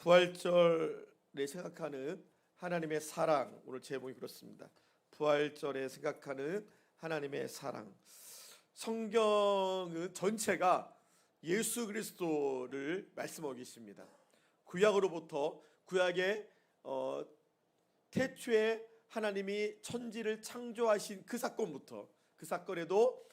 부활절에 생각하는 하나님의 사랑, 오늘 제목이 그렇습니다. 부활절에 생각하는 하나님의 사랑. 성경은 전체가 예수 그리스도를 말씀하고 계십니다. 구약으로부터 구약의 태초에 하나님이 천지를 창조하신 그 사건부터, 그 사건에도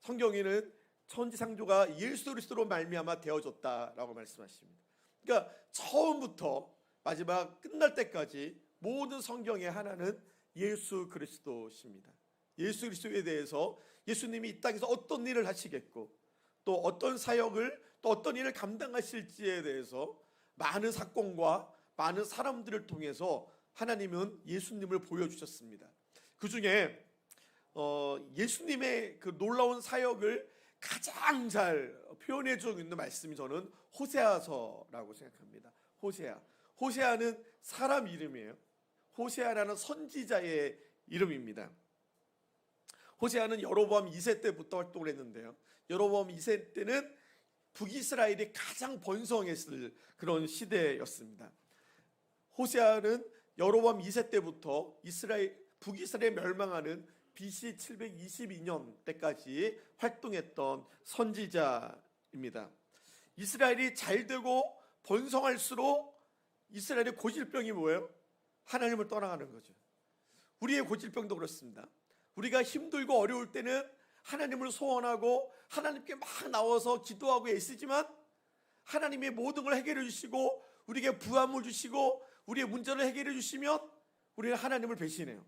성경에는 천지 창조가 예수 그리스도로 말미암아 되어졌다라고 말씀하십니다. 그러니까 처음부터 마지막 끝날 때까지 모든 성경의 하나는 예수 그리스도십니다. 예수 그리스도에 대해서 예수님이 이 땅에서 어떤 일을 하시겠고 또 어떤 사역을 또 어떤 일을 감당하실지에 대해서 많은 사건과 많은 사람들을 통해서 하나님은 예수님을 보여주셨습니다. 그 중에 예수님의 그 놀라운 사역을 가장 잘 표현해주고 있는 말씀이 저는 호세아서라고 생각합니다. 호세아는 사람 이름이에요. 호세아라는 선지자의 이름입니다. 호세아는 여로보암 2세 때부터 활동을 했는데요, 여로보암 2세 때는 북이스라엘이 가장 번성했을 그런 시대였습니다. 호세아는 여로보암 2세 때부터 북이스라엘 멸망하는 BC 722년 때까지 활동했던 선지자입니다. 이스라엘이 잘되고 번성할수록 이스라엘의 고질병이 뭐예요? 하나님을 떠나가는 거죠. 우리의 고질병도 그렇습니다. 우리가 힘들고 어려울 때는 하나님을 소원하고 하나님께 막 나와서 기도하고 애쓰지만 하나님의 모든 걸 해결해 주시고 우리에게 부함을 주시고 우리의 문제를 해결해 주시면 우리는 하나님을 배신해요.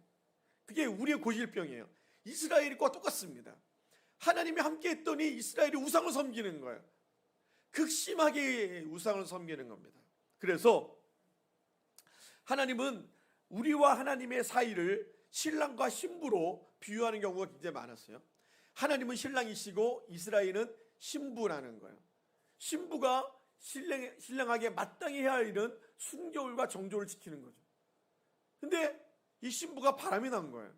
그게 우리의 고질병이에요. 이스라엘과 똑같습니다. 하나님이 함께 했더니 이스라엘이 우상을 섬기는 거예요. 극심하게 우상을 섬기는 겁니다. 그래서 하나님은 우리와 하나님의 사이를 신랑과 신부로 비유하는 경우가 굉장히 많았어요. 하나님은 신랑이시고 이스라엘은 신부라는 거예요. 신부가 신랑에게 마땅히 해야 할 일은 순결과 정조를 지키는 거죠. 근데 이 신부가 바람이 난 거예요.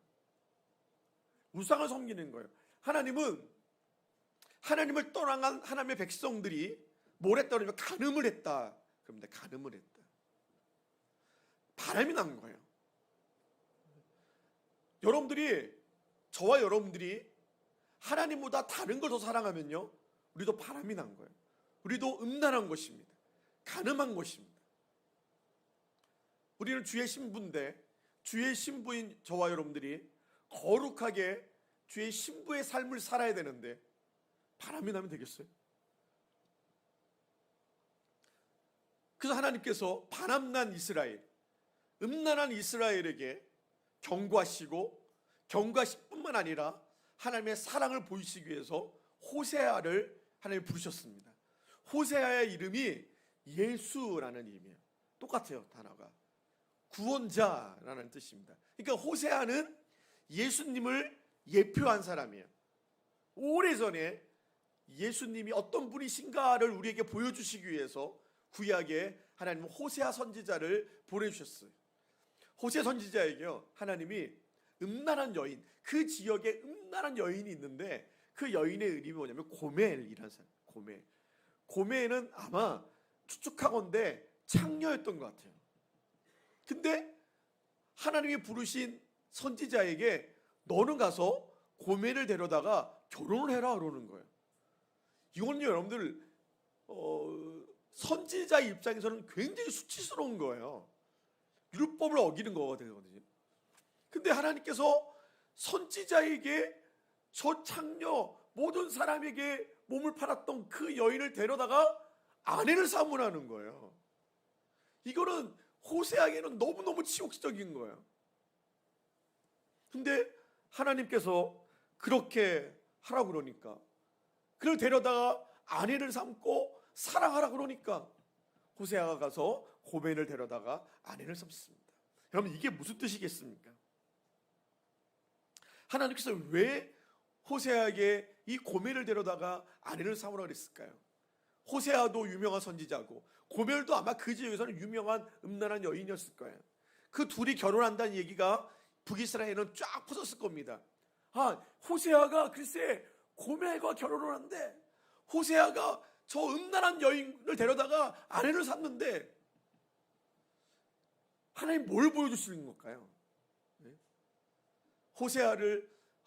우상을 섬기는 거예요. 하나님은 하나님을 떠나간 하나님의 백성들이 뭘 했다 그러면 간음을 했다 그럽니다. 간음을 했다. 바람이 난 거예요. 저와 여러분들이 하나님보다 다른 걸 더 사랑하면요, 우리도 바람이 난 거예요. 우리도 음란한 것입니다. 간음한 것입니다. 우리는 주의 신부인데 주의 신부인 저와 여러분들이 거룩하게 주의 신부의 삶을 살아야 되는데 바람이 나면 되겠어요? 그래서 하나님께서 바람난 이스라엘, 음란한 이스라엘에게 경고하시고 경고하실 뿐만 아니라 하나님의 사랑을 보이시기 위해서 호세아를 하나님이 부르셨습니다. 호세아의 이름이 예수라는 이름이에요. 똑같아요, 단어가. 구원자라는 뜻입니다. 그러니까 호세아는 예수님을 예표한 사람이에요. 오래전에 예수님이 어떤 분이신가를 우리에게 보여주시기 위해서 구약에 하나님은 호세아 선지자를 보내주셨어요. 호세아 선지자에게요, 하나님이 음란한 여인, 그 지역에 음란한 여인이 있는데 그 여인의 이름이 뭐냐면 고멜이라는 사람. 고멜은 아마 추측하건대 창녀였던 것 같아요. 근데 하나님이 부르신 선지자에게 너는 가서 고멜을 데려다가 결혼을 해라 그러는 거예요. 이거는요, 여러분들 선지자 입장에서는 굉장히 수치스러운 거예요. 율법을 어기는 거가 되거든요. 근데 하나님께서 선지자에게 저 창녀, 모든 사람에게 몸을 팔았던 그 여인을 데려다가 아내를 삼으라는 거예요. 이거는 호세아에게는 너무너무 치욕적인 거예요. 근데 하나님께서 그렇게 하라고 그러니까, 그를 데려다가 아내를 삼고 사랑하라 그러니까 호세아가 가서 고멜을 데려다가 아내를 삼습니다. 여러분, 이게 무슨 뜻이겠습니까? 하나님께서 왜 호세아에게 이 고멜을 데려다가 아내를 삼으라 그랬을까요? 호세아도 유명한 선지자고 고멜도 아마 그 지역에서는 유명한 음란한 여인이었을 거예요. 그 둘이 결혼한다는 얘기가 북이스라엘은 쫙 퍼졌을 겁니다. 호세아가 글쎄 고멜과 결혼을 한데, 호세아가 저 음란한 여인을 데려다가 아내를 삼는데 하나님 뭘 보여주시는 걸까요?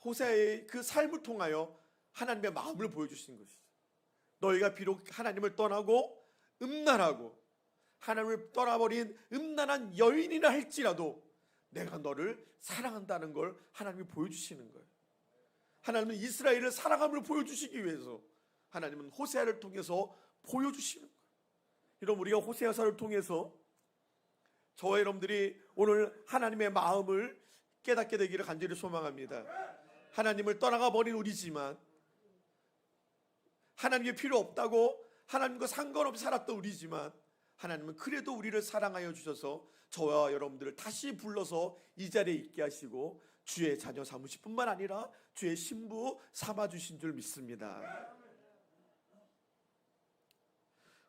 호세아의 그 삶을 통하여 하나님의 마음을 보여주시는 것이죠. 너희가 비록 하나님을 떠나고 음란하고 하나님을 떠나버린 음란한 여인이라 할지라도 내가 너를 사랑한다는 걸 하나님이 보여주시는 거예요. 하나님은 이스라엘을 사랑함을 보여주시기 위해서 하나님은 호세아를 통해서 보여주시는 거예요. 여러분, 우리가 호세아서를 통해서 저와 여러분들이 오늘 하나님의 마음을 깨닫게 되기를 간절히 소망합니다. 하나님을 떠나가 버린 우리지만, 하나님이 필요 없다고 하나님과 상관없이 살았던 우리지만, 하나님은 그래도 우리를 사랑하여 주셔서 저와 여러분들을 다시 불러서 이 자리에 있게 하시고 주의 자녀 삼으실 뿐만 아니라 주의 신부 삼아주신 줄 믿습니다.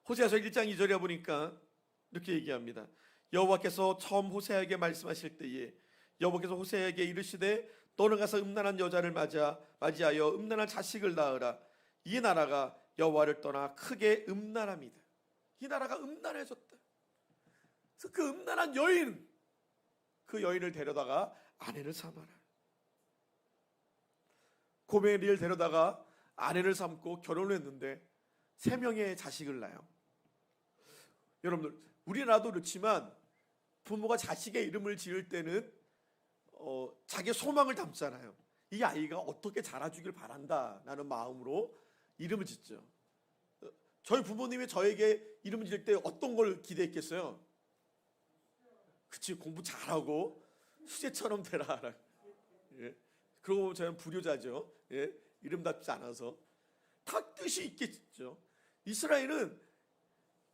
호세아서 1장 2절에 보니까 이렇게 얘기합니다. 여호와께서 처음 호세아에게 말씀하실 때에 여호와께서 호세아에게 이르시되 너는 가서 음란한 여자를 맞이하여 음란한 자식을 낳으라. 이 나라가 여호와를 떠나 크게 음란합니다. 이 나라가 음란해졌다. 그래서 그 음란한 여인, 그 여인을 데려다가 아내를 삼아라. 고멜리를 데려다가 아내를 삼고 결혼을 했는데 3명의 자식을 낳아요. 여러분들, 우리나라도 그렇지만 부모가 자식의 이름을 지을 때는 자기의 소망을 담잖아요. 이 아이가 어떻게 자라주길 바란다라는 마음으로 이름을 짓죠. 저희 부모님이 저에게 이름을 지을 때 어떤 걸 기대했겠어요? 그치, 공부 잘하고 수재처럼 되라. 예. 그러고 저는 불효자죠. 예. 이름답지 않아서. 다 뜻이 있겠죠. 이스라엘은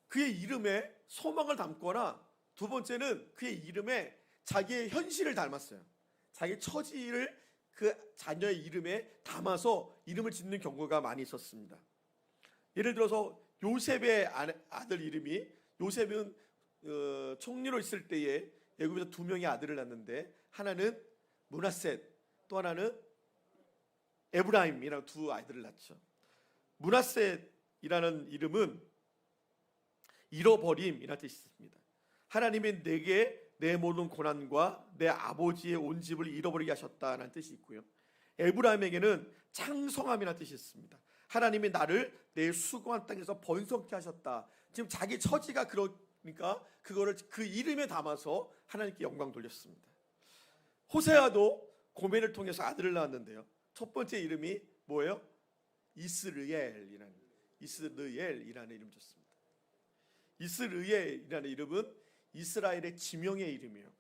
그의 이름에 소망을 담거나, 두 번째는 그의 이름에 자기의 현실을 닮았어요. 자기 처지를 그 자녀의 이름에 담아서 이름을 짓는 경우가 많이 있었습니다. 예를 들어서 요셉의 아들 이름이, 요셉은 총리로 있을 때에 애굽에서 2명의 아들을 낳는데 하나는 므낫셋, 또 하나는 에브라임이라는 2 아이들을 낳죠. 므낫셋이라는 이름은 잃어버림이라는 뜻이 있습니다. 하나님이 내게 내 모든 고난과 내 아버지의 온 집을 잃어버리게 하셨다는 뜻이 있고요. 에브라임에게는 창성함이라는 뜻이 있습니다. 하나님이 나를 내 수고한 땅에서 번성케 하셨다. 지금 자기 처지가 그러니까 그거를 그 이름에 담아서 하나님께 영광 돌렸습니다. 호세아도 고멜을 통해서 아들을 낳았는데요. 첫 번째 이름이 뭐예요? 이스르엘이라는 이름 줬습니다. 이스르엘이라는 이름은 이스라엘의 지명의 이름이에요.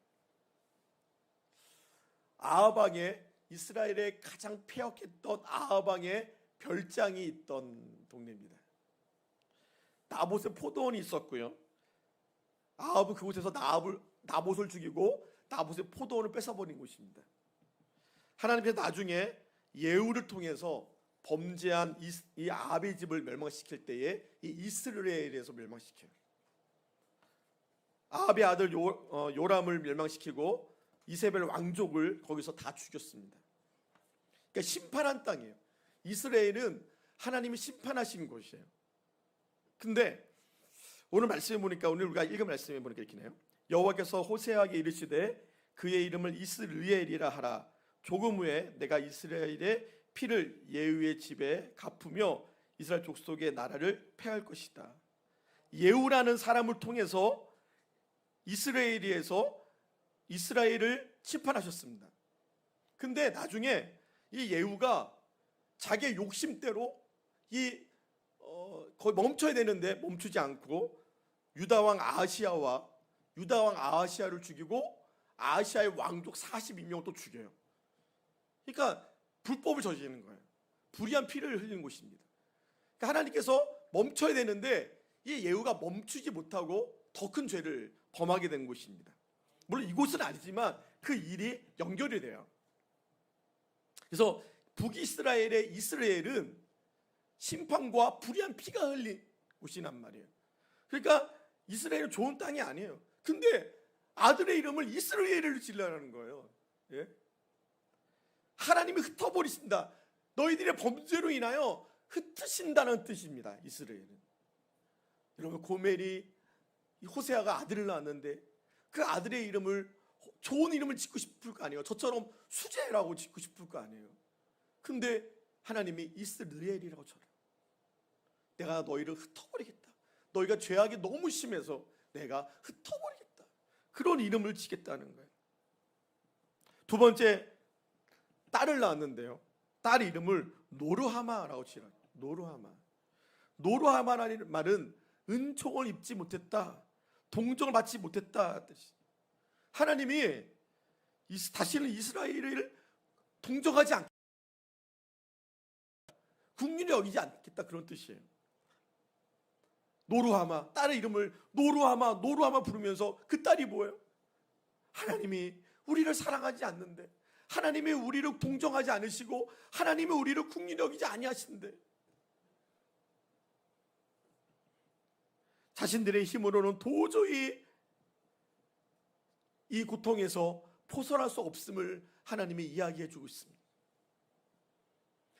아하방에, 이스라엘의 가장 폐역했던 아하방에 별장이 있던 동네입니다. 나봇의 포도원이 있었고요. 아합은 그곳에서 나봇을 죽이고 나봇의 포도원을 뺏어버린 곳입니다. 하나님께서 나중에 예후를 통해서 범죄한 이 아합의 집을 멸망시킬 때에 이 이스라엘에서 멸망시켜요. 아합의 아들 요람을 멸망시키고 이세벨 왕족을 거기서 다 죽였습니다. 그러니까 심판한 땅이에요. 이스라엘은 하나님이 심판하신 곳이에요. 근데 오늘 말씀해 보니까, 오늘 우리가 읽은 말씀해 보니까 이렇게 해요. 여호와께서 호세아에게 이르시되 그의 이름을 이스르엘이라 하라. 조금 후에 내가 이스라엘의 피를 예후의 집에 갚으며 이스라엘 족속의 나라를 폐할 것이다. 예후라는 사람을 통해서 이스라엘에서 이스라엘을 심판하셨습니다. 근데 나중에 이 예후가 자기의 욕심대로 거의 멈춰야 되는데 멈추지 않고 유다 왕 아하시아를 죽이고 아하시아의 왕족 42명을 또 죽여요. 그러니까 불법을 저지르는 거예요. 불의한 피를 흘리는 곳입니다. 그러니까 하나님께서 멈춰야 되는데 이 예후가 멈추지 못하고 더 큰 죄를 범하게 된 곳입니다. 물론 이곳은 아니지만 그 일이 연결이 돼요. 그래서 북이스라엘의 이스라엘은 심판과 불의한 피가 흘린 곳이란 말이에요. 그러니까 이스라엘은 좋은 땅이 아니에요. 근데 아들의 이름을 이스라엘을 지으라는 거예요. 예? 하나님이 흩어버리신다. 너희들의 범죄로 인하여 흩으신다는 뜻입니다. 이스라엘은. 여러분, 고멜이 호세아가 아들을 낳았는데 그 아들의 이름을 좋은 이름을 짓고 싶을 거 아니에요. 저처럼 수재라고 짓고 싶을 거 아니에요. 근데 하나님이 이스라엘이라고 쳐요. 내가 너희를 흩어버리겠다. 너희가 죄악이 너무 심해서 내가 흩어버리겠다. 그런 이름을 짓겠다는 거예요. 두 번째, 딸을 낳았는데요. 딸 이름을 노르하마라고 지어요. 노르하마. 노르하마라는 말은 은총을 입지 못했다, 동정을 받지 못했다 뜻이. 하나님이 다시는 이스라엘을 동정하지 않겠다, 국률이 여기지 않겠다, 그런 뜻이에요. 노르하마, 딸의 이름을 노르하마 부르면서 그 딸이 뭐예요? 하나님이 우리를 사랑하지 않는데, 하나님이 우리를 동정하지 않으시고, 하나님이 우리를 국률이 여기지 아니하신데, 자신들의 힘으로는 도저히 이 고통에서 벗어날 수 없음을 하나님이 이야기해 주고 있습니다.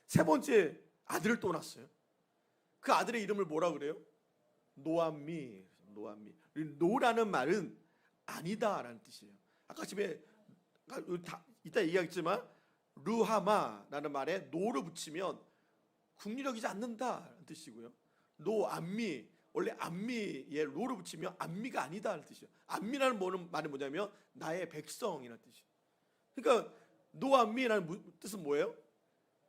세 번째, 아들을 또 낳았어요. 그 아들의 이름을 뭐라 그래요? 노암미. 노라는 말은 아니다라는 뜻이에요. 아까 집에 이따 얘기하겠지만 루하마라는 말에 노를 붙이면 국리력이지 않는다라는 뜻이고요. 노암미, 원래 암미에 로를 붙이면 암미가 아니다라는 뜻이에요. 암미라는 말이 뭐냐면 나의 백성이라는 뜻이에요. 그러니까 노암미라는 뜻은 뭐예요?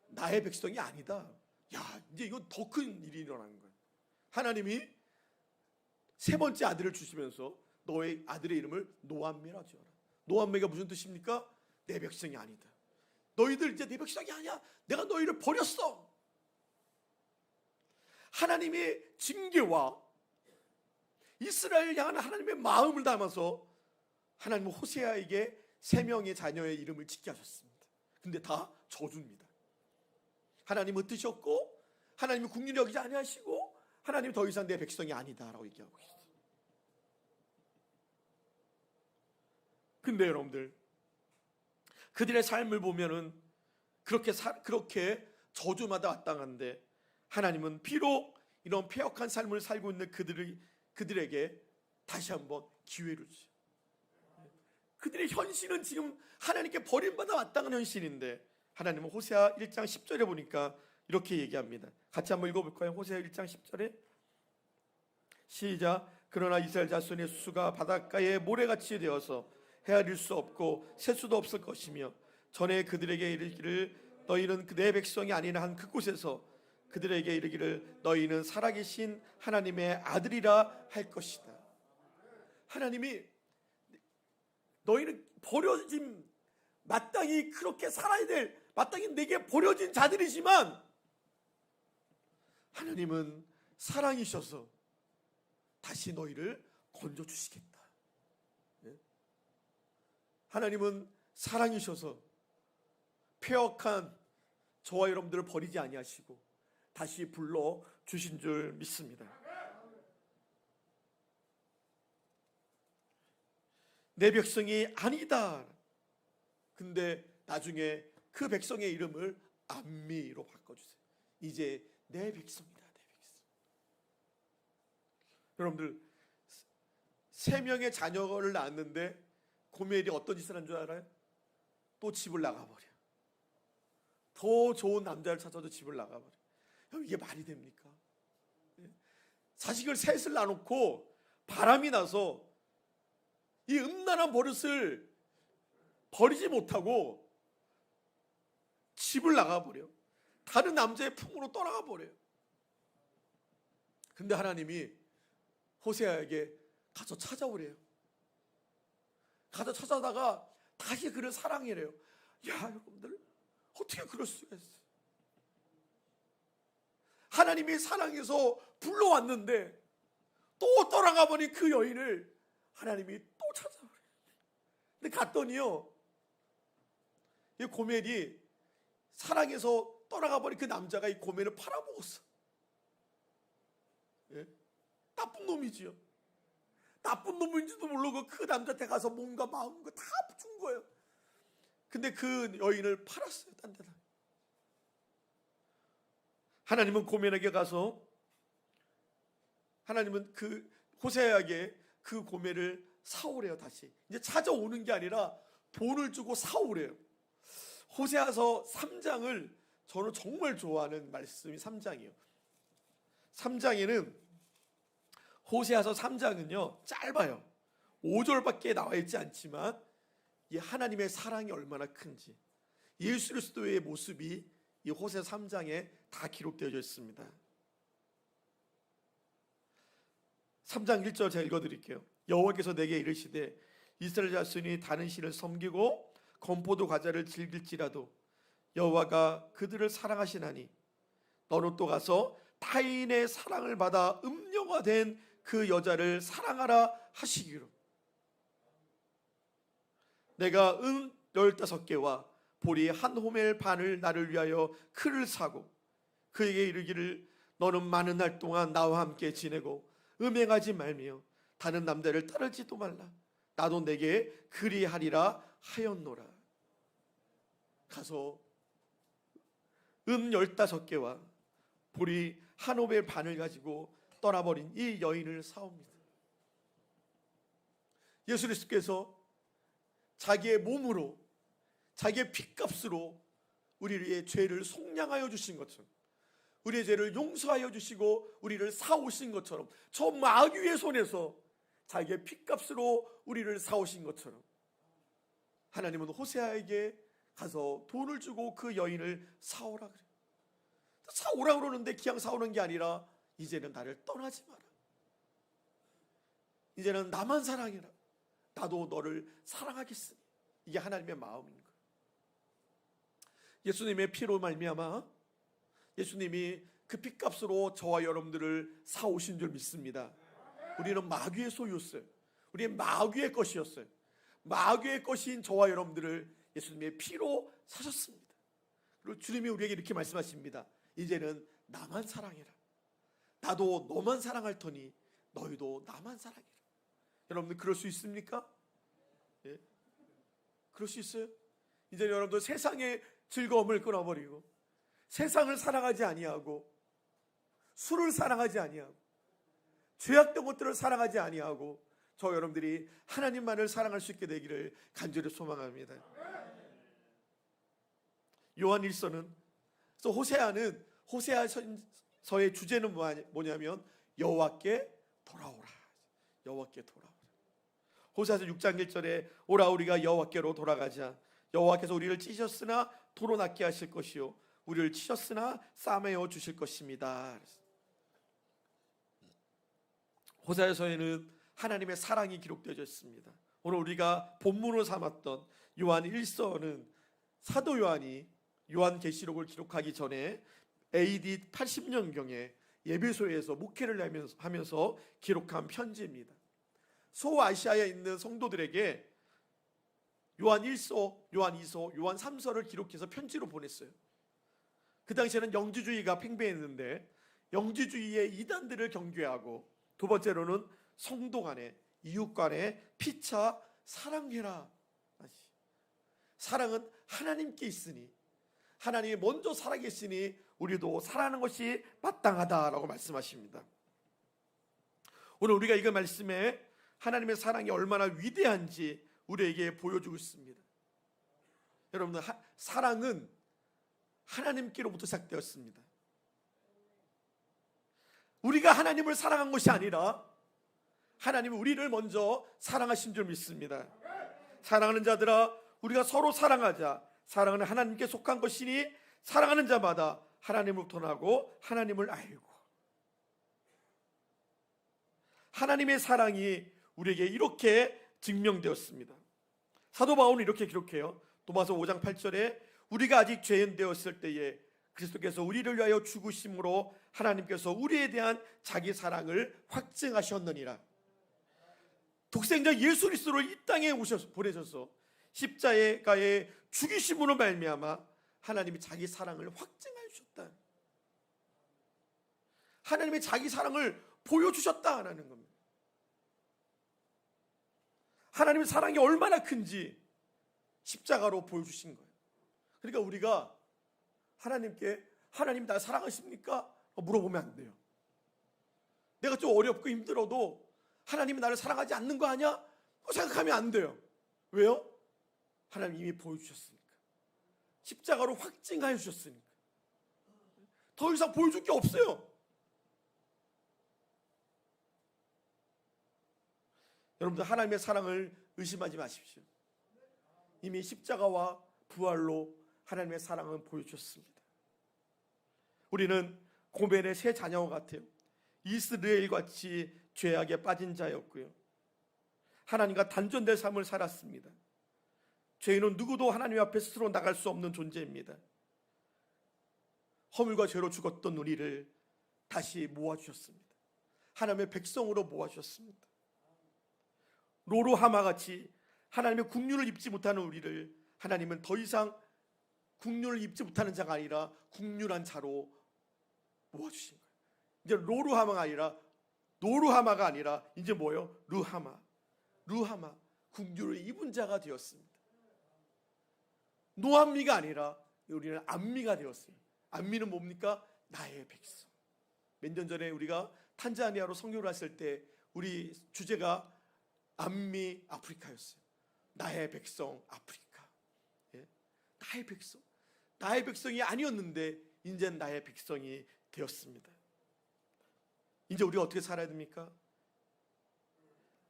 나의 백성이 아니다. 야, 이제 이건 더 큰 일이 일어나는 거예요. 하나님이 세 번째 아들을 주시면서 너의 아들의 이름을 노암미라 지어라. 노암미가 무슨 뜻입니까? 내 백성이 아니다. 너희들 이제 내 백성이 아니야. 내가 너희를 버렸어. 하나님의 징계와 이스라엘 향한 하나님의 마음을 담아서 하나님은 호세아에게 세 명의 자녀의 이름을 짓게 하셨습니다. 근데 다 저주입니다. 하나님 흩으셨고, 하나님이 국률이 여기지 아니하시고, 하나님 더 이상 내 백성이 아니다라고 얘기하고 있어요. 근데 여러분들, 그들의 삶을 보면은 그렇게 저주마다 마땅한데, 하나님은 비록 이런 폐역한 삶을 살고 있는 그들에게 다시 한번 기회를 주죠. 그들의 현실은 지금 하나님께 버림받아 마땅한 현실인데, 하나님은 호세아 1장 10절에 보니까 이렇게 얘기합니다. 같이 한번 읽어볼까요? 호세아 1장 10절에 시작. 그러나 이스라엘 자손의 수가 바닷가에 모래같이 되어서 헤아릴 수 없고 셀 수도 없을 것이며, 전에 그들에게 이르기를 너희는 내 백성이 아니라 한 그곳에서 그들에게 이르기를 너희는 살아계신 하나님의 아들이라 할 것이다. 하나님이 너희는 버려진, 마땅히 그렇게 살아야 될, 마땅히 내게 버려진 자들이지만 하나님은 사랑이셔서 다시 너희를 건져주시겠다. 하나님은 사랑이셔서 폐역한 저와 여러분들을 버리지 아니하시고 다시 불러 주신 줄 믿습니다. 내 백성이 아니다. 근데 나중에 그 백성의 이름을 암미로 바꿔주세요. 이제 내 백성이다, 내 백성. 여러분들, 세 명의 자녀를 낳았는데 고멜이 어떤 짓을 한 줄 알아요? 또 집을 나가버려. 더 좋은 남자를 찾아도 집을 나가버려. 이게 말이 됩니까? 자식을 셋을 낳아놓고 바람이 나서 이 음란한 버릇을 버리지 못하고 집을 나가버려. 다른 남자의 품으로 떠나가버려요. 근데 하나님이 호세아에게 가서 찾아오래요. 가서 찾아다가 다시 그를 사랑해래요. 야, 여러분들, 어떻게 그럴 수가 있어요? 하나님이 사랑해서 불러왔는데 또 떠나가버린 그 여인을 하나님이 또 찾아오래요. 근데 갔더니요, 이 고멜이 사랑해서 떠나가버린 그 남자가 이 고멜을 팔아먹었어. 예? 나쁜 놈이지요. 나쁜 놈인지도 모르고 그 남자한테 가서 몸과 마음과 다 준 거예요. 근데 그 여인을 팔았어요, 딴 데다. 하나님은 고멜에게 가서, 하나님은 그 호세아에게 그 고멜을 사오래요. 다시 이제 찾아오는 게 아니라 돈을 주고 사오래요. 호세아서 3장을 저는 정말 좋아하는 말씀이 3장이에요. 3장에는 호세아서 3장은요 짧아요. 5절밖에 나와 있지 않지만 이 하나님의 사랑이 얼마나 큰지, 예수 그리스도의 모습이 이 호세아 3장에 다 기록되어져 있습니다. 3장 1절 제가 읽어드릴게요. 여호와께서 내게 이르시되 이스라엘 자손이 다른 신을 섬기고 건포도 과자를 즐길지라도 여호와가 그들을 사랑하시나니 너는 또 가서 타인의 사랑을 받아 음녀화된 그 여자를 사랑하라 하시기로 내가 15개와 보리 한 호멜 반을 나를 위하여 칼을 사고 그에게 이르기를 너는 많은 날 동안 나와 함께 지내고 음행하지 말며 다른 남자를 따르지도 말라. 나도 내게 그리하리라 하였노라. 가서 15개와 보리 한 호멜 반을 가지고 떠나버린 이 여인을 사옵니다. 예수 그리스도께서 자기의 몸으로 자기의 핏값으로 우리의 죄를 속량하여 주신 것처럼, 우리의 죄를 용서하여 주시고 우리를 사오신 것처럼, 저 마귀의 손에서 자기의 핏값으로 우리를 사오신 것처럼 하나님은 호세아에게 가서 돈을 주고 그 여인을 사오라 그래요. 사오라 그러는데 그냥 사오는 게 아니라 이제는 나를 떠나지 마라. 이제는 나만 사랑해라. 나도 너를 사랑하겠으니. 이게 하나님의 마음인 거예요. 예수님의 피로 말미암아 예수님이 그 핏값으로 저와 여러분들을 사오신 줄 믿습니다. 우리는 마귀의 소유였어요. 우리의 마귀의 것이었어요. 마귀의 것인 저와 여러분들을 예수님의 피로 사셨습니다. 그리고 주님이 우리에게 이렇게 말씀하십니다. 이제는 나만 사랑해라. 나도 너만 사랑할 터니 너희도 나만 사랑해라. 여러분들 그럴 수 있습니까? 예? 그럴 수 있어요? 이제 여러분들 세상의 즐거움을 끊어버리고 세상을 사랑하지 아니하고 술을 사랑하지 아니하고 죄악된 것들을 사랑하지 아니하고 저 여러분들이 하나님만을 사랑할 수 있게 되기를 간절히 소망합니다. 요한 1서는 호세아는 호세아서의 주제는 뭐냐면 여호와께 돌아오라. 여호와께 돌아오라. 호세아서 6장 1절에 오라 우리가 여호와께로 돌아가자. 여호와께서 우리를 찢으셨으나 도로 낫게 하실 것이요 우리를 치셨으나 싸매어 주실 것입니다. 호세아서에는 하나님의 사랑이 기록되어 있습니다. 오늘 우리가 본문으로 삼았던 요한 1서는 사도 요한이 요한계시록을 기록하기 전에 AD 80년경에 예배소에서 목회를 하면서 기록한 편지입니다. 소아시아에 있는 성도들에게 요한 1서, 요한 2서, 요한 3서를 기록해서 편지로 보냈어요. 그 당시에는 영지주의가 팽배했는데 영지주의의 이단들을 경계하고 두 번째로는 성도 간에 이웃 간에 피차 사랑해라. 사랑은 하나님께 있으니 하나님이 먼저 살아계시니 우리도 살아가는 것이 마땅하다라고 말씀하십니다. 오늘 우리가 이 말씀에 하나님의 사랑이 얼마나 위대한지 우리에게 보여주고 있습니다. 여러분들 사랑은 하나님께로부터 시작되었습니다. 우리가 하나님을 사랑한 것이 아니라 하나님은 우리를 먼저 사랑하신 줄 믿습니다. 사랑하는 자들아 우리가 서로 사랑하자. 사랑은 하나님께 속한 것이니 사랑하는 자마다 하나님으로부터 나고 하나님을 알고 하나님의 사랑이 우리에게 이렇게 증명되었습니다. 사도 바울은 이렇게 기록해요. 로마서 5장 8절에 우리가 아직 죄인 되었을 때에 그리스도께서 우리를 위하여 죽으심으로 하나님께서 우리에 대한 자기 사랑을 확증하셨느니라. 독생자 예수 그리스도를 이 땅에 보내셔서 십자가에 죽이심으로 말미암아 하나님이 자기 사랑을 확증해 주셨다. 하나님이 자기 사랑을 보여주셨다라는 겁니다. 하나님의 사랑이 얼마나 큰지 십자가로 보여주신 거예요. 그러니까 우리가 하나님께 하나님 날 사랑하십니까? 물어보면 안 돼요. 내가 좀 어렵고 힘들어도 하나님이 나를 사랑하지 않는 거 아니야? 생각하면 안 돼요. 왜요? 하나님 이미 보여주셨으니까. 십자가로 확증하여 주셨으니까. 더 이상 보여줄 게 없어요. 여러분들, 하나님의 사랑을 의심하지 마십시오. 이미 십자가와 부활로 하나님의 사랑은 보여주셨습니다. 우리는 고멜의 세 자녀와 같아요. 이스라엘같이 죄악에 빠진 자였고요, 하나님과 단절된 삶을 살았습니다. 죄인은 누구도 하나님 앞에 스스로 나갈 수 없는 존재입니다. 허물과 죄로 죽었던 우리를 다시 모아주셨습니다. 하나님의 백성으로 모아주셨습니다. 로로하마같이 하나님의 국륜을 입지 못하는 우리를 하나님은 더 이상 국륜을 입지 못하는 자가 아니라 국륜한 자로 모아주신 거예요. 이제 노루하마가 아니라 이제 뭐예요? 루하마, 국륜을 입은 자가 되었습니다. 노암미가 아니라 우리는 암미가 되었습니다. 암미는 뭡니까? 나의 백성. 몇 년 전에 우리가 탄자니아로 선교를 했을 때 우리 주제가 암미 아프리카였어요. 나의 백성 아프리카. 예? 나의 백성이 아니었는데 이제 나의 백성이 되었습니다. 이제 우리가 어떻게 살아야 됩니까?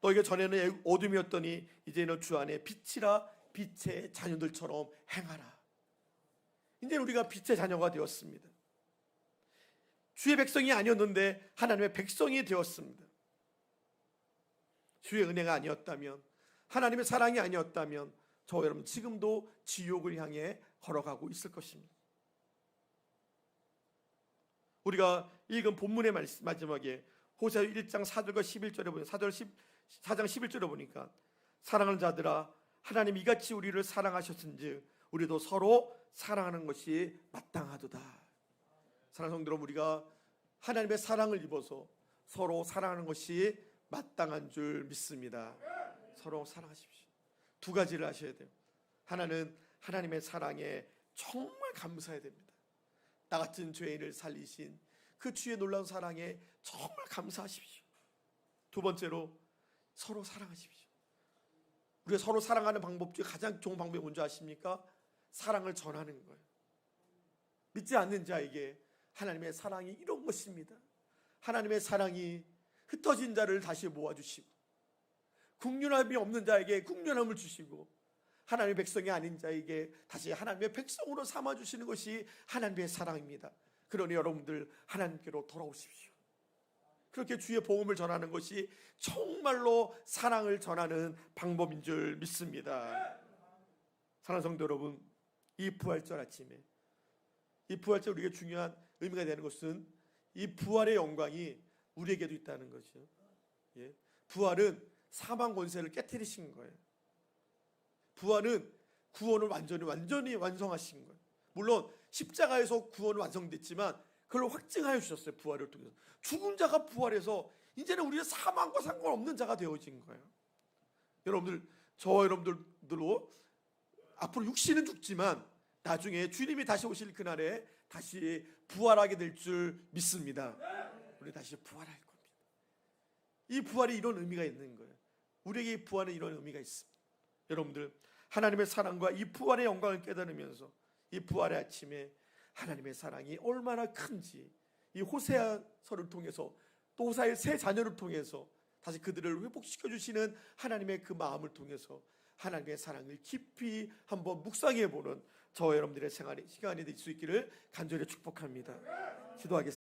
너희가 전에는 어둠이었더니 이제는 주 안에 빛이라, 빛의 자녀들처럼 행하라. 이제 우리가 빛의 자녀가 되었습니다. 주의 백성이 아니었는데 하나님의 백성이 되었습니다. 주의 은혜가 아니었다면, 하나님의 사랑이 아니었다면 저와 여러분 지금도 지옥을 향해 걸어가고 있을 것입니다. 우리가 읽은 본문의 마지막에 호세아 1장 4절과 11절에 보면 4장 11절에 보니까 사랑하는 자들아, 하나님 이같이 우리를 사랑하셨은즉 우리도 서로 사랑하는 것이 마땅하도다. 사랑하는 성도 여러분, 우리가 하나님의 사랑을 입어서 서로 사랑하는 것이 마땅한 줄 믿습니다. 서로 사랑하십시오. 두 가지를 하셔야 돼요. 하나는 하나님의 사랑에 정말 감사해야 됩니다. 나 같은 죄인을 살리신 그 주의 놀라운 사랑에 정말 감사하십시오. 두 번째로 서로 사랑하십시오. 우리가 서로 사랑하는 방법 중에 가장 좋은 방법이 뭔지 아십니까? 사랑을 전하는 거예요. 믿지 않는 자에게 하나님의 사랑이 이런 것입니다. 하나님의 사랑이 흩어진 자를 다시 모아주시고, 국륜함이 없는 자에게 국륜함을 주시고, 하나님의 백성이 아닌 자에게 다시 하나님의 백성으로 삼아주시는 것이 하나님의 사랑입니다. 그러니 여러분들 하나님께로 돌아오십시오. 그렇게 주의 복음을 전하는 것이 정말로 사랑을 전하는 방법인 줄 믿습니다. 사랑하는 성도 여러분, 이 부활절 아침에, 이 부활절 우리에게 중요한 의미가 되는 것은 이 부활의 영광이 우리에게도 있다는 거죠. 예? 부활은 사망 권세를 깨뜨리신 거예요. 부활은 구원을 완전히 완성하신 거예요. 물론 십자가에서 구원은 완성됐지만 그걸 확증하여 주셨어요. 부활을 통해서 죽은 자가 부활해서 이제는 우리가 사망과 상관없는 자가 되어진 거예요. 여러분들, 저와 여러분들도 앞으로 육신은 죽지만 나중에 주님이 다시 오실 그날에 다시 부활하게 될 줄 믿습니다. 우리 다시 부활할 겁니다. 이 부활이 이런 의미가 있는 거예요. 우리에게 이 부활은 이런 의미가 있습니다. 여러분들, 하나님의 사랑과 이 부활의 영광을 깨달으면서 이 부활의 아침에 하나님의 사랑이 얼마나 큰지, 이 호세아서를 통해서 또 호세아의 세 자녀를 통해서 다시 그들을 회복시켜 주시는 하나님의 그 마음을 통해서 하나님의 사랑을 깊이 한번 묵상해 보는 저와 여러분들의 시간이 될 수 있기를 간절히 축복합니다. 기도하겠습니다.